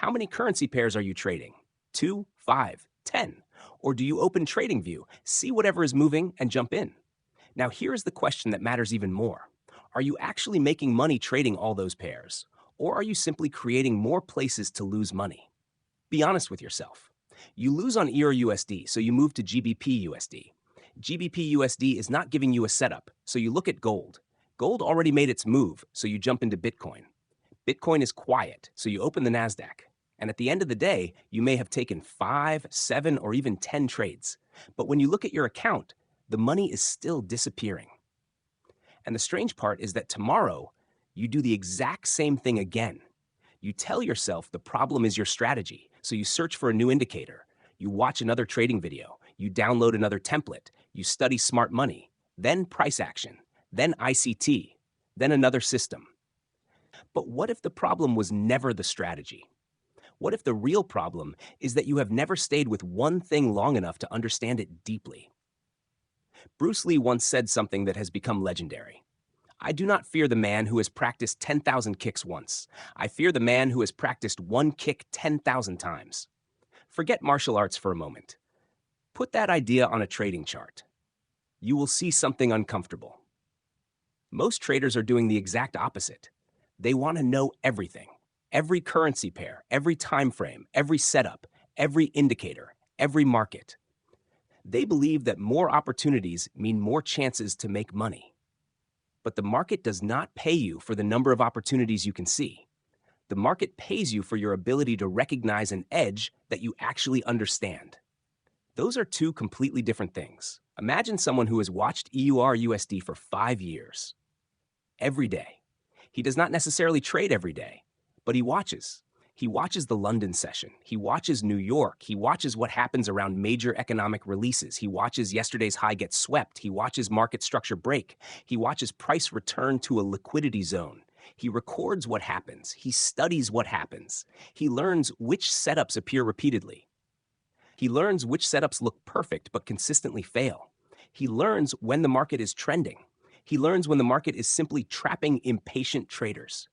How many currency pairs are you trading? 2, 5, 10? Or do you open TradingView, see whatever is moving, and jump in? Now, here's the question that matters even more. Are you actually making money trading all those pairs? Or are you simply creating more places to lose money? Be honest with yourself. You lose on EUR USD, so you move to GBP USD. GBP USD is not giving you a setup, so you look at gold. Gold already made its move, so you jump into Bitcoin. Bitcoin is quiet, so you open the NASDAQ. And at the end of the day, you may have taken 5, 7, or even 10 trades. But when you look at your account, the money is still disappearing. And the strange part is that tomorrow, you do the exact same thing again. You tell yourself the problem is your strategy, so you search for a new indicator. You watch another trading video. You download another template. You study smart money, then price action, then ICT, then another system. But what if the problem was never the strategy? What if the real problem is that you have never stayed with one thing long enough to understand it deeply? Bruce Lee once said something that has become legendary. I do not fear the man who has practiced 10,000 kicks once. I fear the man who has practiced one kick 10,000 times. Forget martial arts for a moment. Put that idea on a trading chart. You will see something uncomfortable. Most traders are doing the exact opposite. They want to know everything. Every currency pair, every time frame, every setup, every indicator, every market. They believe that more opportunities mean more chances to make money. But the market does not pay you for the number of opportunities you can see. The market pays you for your ability to recognize an edge that you actually understand. Those are two completely different things. Imagine someone who has watched EUR USD for 5 years. Every day. He does not necessarily trade every day, but he watches. He watches the London session. He watches New York. He watches what happens around major economic releases. He watches yesterday's high get swept. He watches market structure break. He watches price return to a liquidity zone. He records what happens. He studies what happens. He learns which setups appear repeatedly. He learns which setups look perfect but consistently fail. He learns when the market is trending. He learns when the market is simply trapping impatient traders.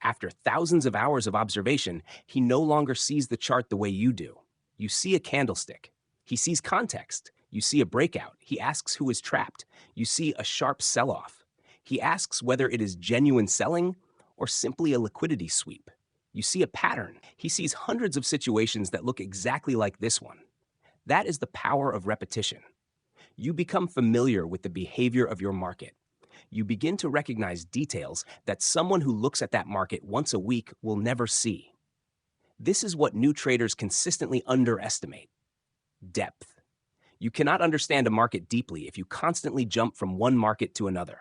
After thousands of hours of observation, he no longer sees the chart the way you do. You see a candlestick. He sees context. You see a breakout. He asks who is trapped. You see a sharp sell-off. He asks whether it is genuine selling or simply a liquidity sweep. You see a pattern. He sees hundreds of situations that look exactly like this one. That is the power of repetition. You become familiar with the behavior of your market. You begin to recognize details that someone who looks at that market once a week will never see. This is what new traders consistently underestimate: depth. You cannot understand a market deeply if you constantly jump from one market to another.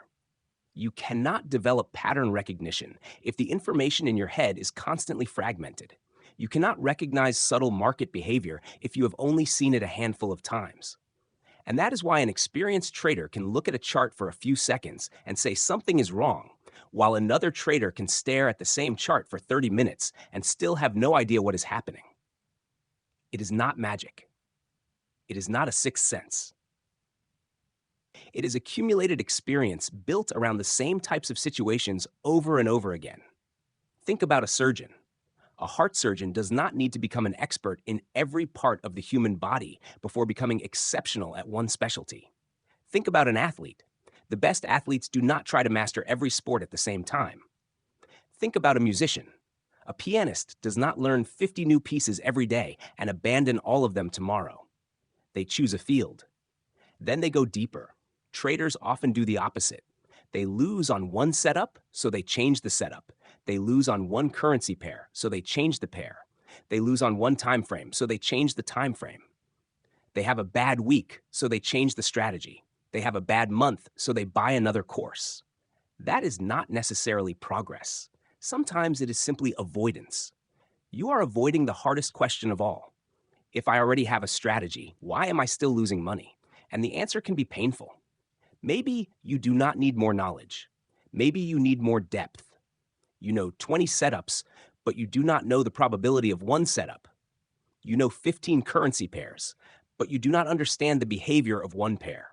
You cannot develop pattern recognition if the information in your head is constantly fragmented. You cannot recognize subtle market behavior if you have only seen it a handful of times. And that is why an experienced trader can look at a chart for a few seconds and say something is wrong, while another trader can stare at the same chart for 30 minutes and still have no idea what is happening. It is not magic. It is not a sixth sense. It is accumulated experience built around the same types of situations over and over again. Think about a surgeon. A heart surgeon does not need to become an expert in every part of the human body before becoming exceptional at one specialty. Think about an athlete. The best athletes do not try to master every sport at the same time. Think about a musician. A pianist does not learn 50 new pieces every day and abandon all of them tomorrow. They choose a field. Then they go deeper. Traders often do the opposite. They lose on one setup, so they change the setup. They lose on one currency pair, so they change the pair. They lose on one time frame, so they change the time frame. They have a bad week, so they change the strategy. They have a bad month, so they buy another course. That is not necessarily progress. Sometimes it is simply avoidance. You are avoiding the hardest question of all. If I already have a strategy, why am I still losing money? And the answer can be painful. Maybe you do not need more knowledge. Maybe you need more depth. You know 20 setups, but you do not know the probability of one setup. You know 15 currency pairs, but you do not understand the behavior of one pair.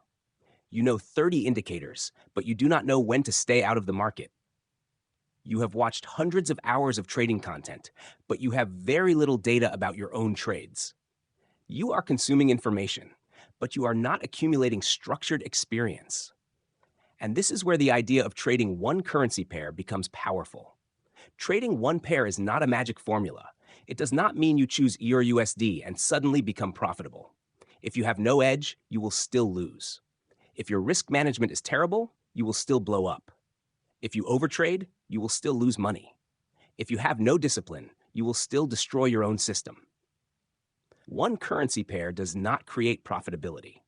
You know 30 indicators, but you do not know when to stay out of the market. You have watched hundreds of hours of trading content, but you have very little data about your own trades. You are consuming information, but you are not accumulating structured experience. And this is where the idea of trading one currency pair becomes powerful. Trading one pair is not a magic formula. It does not mean you choose EUR USD and suddenly become profitable. If you have no edge, you will still lose. If your risk management is terrible, you will still blow up. If you overtrade, you will still lose money. If you have no discipline, you will still destroy your own system. One currency pair does not create profitability.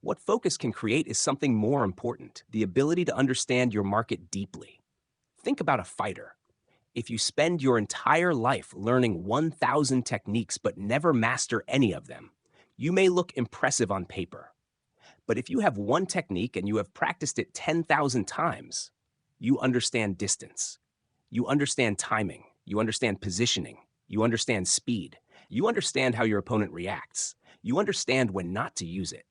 What focus can create is something more important, the ability to understand your market deeply. Think about a fighter. If you spend your entire life learning 1,000 techniques but never master any of them, you may look impressive on paper. But if you have one technique and you have practiced it 10,000 times, you understand distance. You understand timing. You understand positioning. You understand speed. You understand how your opponent reacts. You understand when not to use it.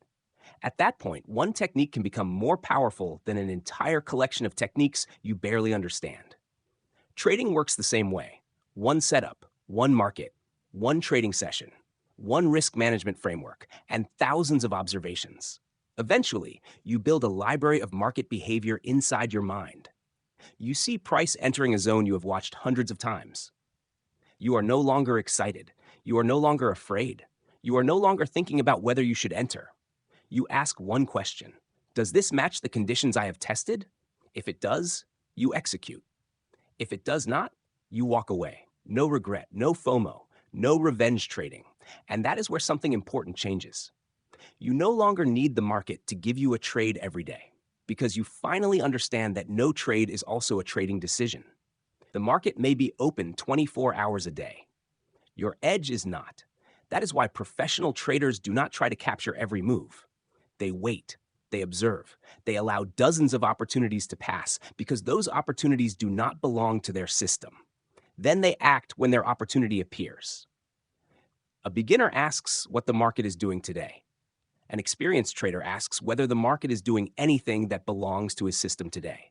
At that point, one technique can become more powerful than an entire collection of techniques you barely understand. Trading works the same way. One setup, one market, one trading session, one risk management framework, and thousands of observations. Eventually, you build a library of market behavior inside your mind. You see price entering a zone you have watched hundreds of times. You are no longer excited. You are no longer afraid. You are no longer thinking about whether you should enter. You ask one question: does this match the conditions I have tested? If it does, you execute. If it does not, you walk away. No regret, no FOMO, no revenge trading. And that is where something important changes. You no longer need the market to give you a trade every day, because you finally understand that no trade is also a trading decision. The market may be open 24 hours a day. Your edge is not. That is why professional traders do not try to capture every move. They wait. They observe. They allow dozens of opportunities to pass because those opportunities do not belong to their system. Then they act when their opportunity appears. A beginner asks what the market is doing today. An experienced trader asks whether the market is doing anything that belongs to his system today.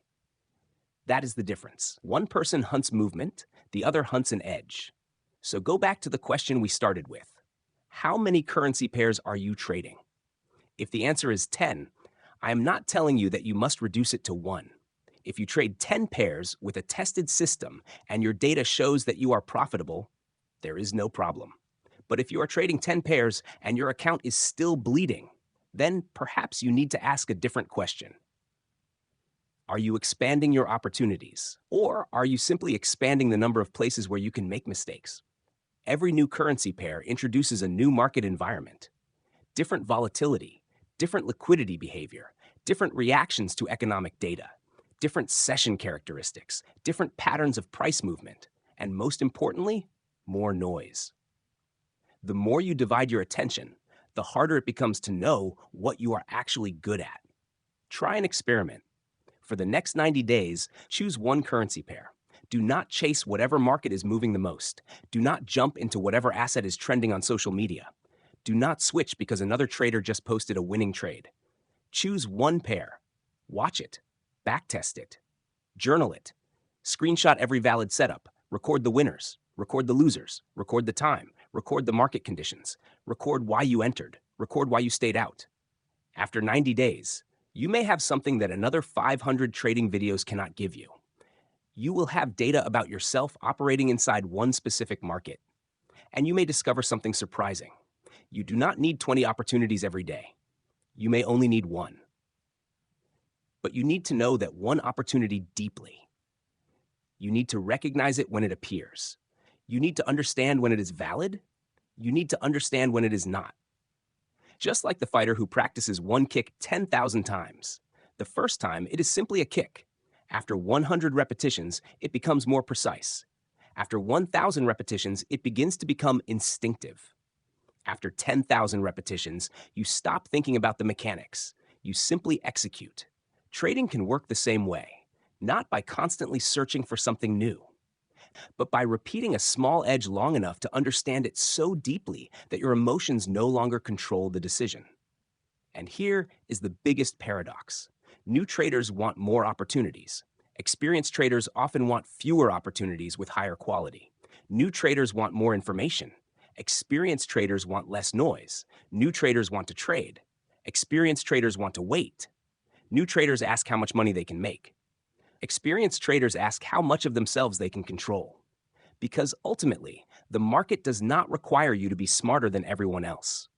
That is the difference. One person hunts movement, the other hunts an edge. So go back to the question we started with. How many currency pairs are you trading? If the answer is 10, I am not telling you that you must reduce it to 1. If you trade 10 pairs with a tested system and your data shows that you are profitable, there is no problem. But if you are trading 10 pairs and your account is still bleeding, then perhaps you need to ask a different question. Are you expanding your opportunities? Or are you simply expanding the number of places where you can make mistakes? Every new currency pair introduces a new market environment. Different volatility, different liquidity behavior, different reactions to economic data, different session characteristics, different patterns of price movement, and most importantly, more noise. The more you divide your attention, the harder it becomes to know what you are actually good at. Try an experiment. For the next 90 days, choose one currency pair. Do not chase whatever market is moving the most. Do not jump into whatever asset is trending on social media. Do not switch because another trader just posted a winning trade. Choose one pair. Watch it. Backtest it. Journal it. Screenshot every valid setup. Record the winners. Record the losers. Record the time. Record the market conditions. Record why you entered. Record why you stayed out. After 90 days, you may have something that another 500 trading videos cannot give you. You will have data about yourself operating inside one specific market. And you may discover something surprising. You do not need 20 opportunities every day. You may only need one. But you need to know that one opportunity deeply. You need to recognize it when it appears. You need to understand when it is valid. You need to understand when it is not. Just like the fighter who practices one kick 10,000 times. The first time, it is simply a kick. After 100 repetitions, it becomes more precise. After 1,000 repetitions, it begins to become instinctive. After 10,000 repetitions, you stop thinking about the mechanics. You simply execute. Trading can work the same way, not by constantly searching for something new, but by repeating a small edge long enough to understand it so deeply that your emotions no longer control the decision. And here is the biggest paradox. New traders want more opportunities. Experienced traders often want fewer opportunities with higher quality. New traders want more information. Experienced traders want less noise. New traders want to trade. Experienced traders want to wait. New traders ask how much money they can make. Experienced traders ask how much of themselves they can control. Because ultimately, the market does not require you to be smarter than everyone else.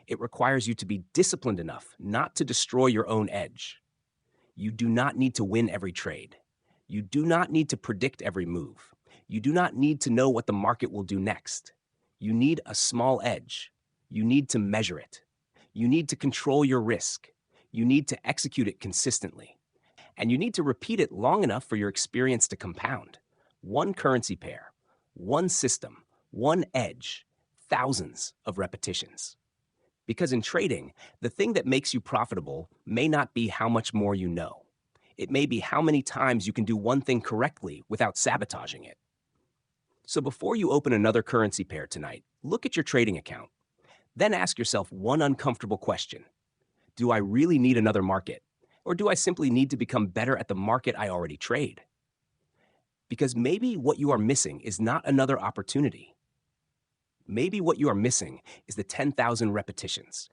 It requires you to be disciplined enough not to destroy your own edge. You do not need to win every trade. You do not need to predict every move. You do not need to know what the market will do next. You need a small edge. You need to measure it. You need to control your risk. You need to execute it consistently. And you need to repeat it long enough for your experience to compound. One currency pair, one system, one edge, thousands of repetitions. Because in trading, the thing that makes you profitable may not be how much more you know. It may be how many times you can do one thing correctly without sabotaging it. So before you open another currency pair tonight, look at your trading account. Then ask yourself one uncomfortable question. Do I really need another market? Or do I simply need to become better at the market I already trade? Because maybe what you are missing is not another opportunity. Maybe what you are missing is the 10,000 repetitions.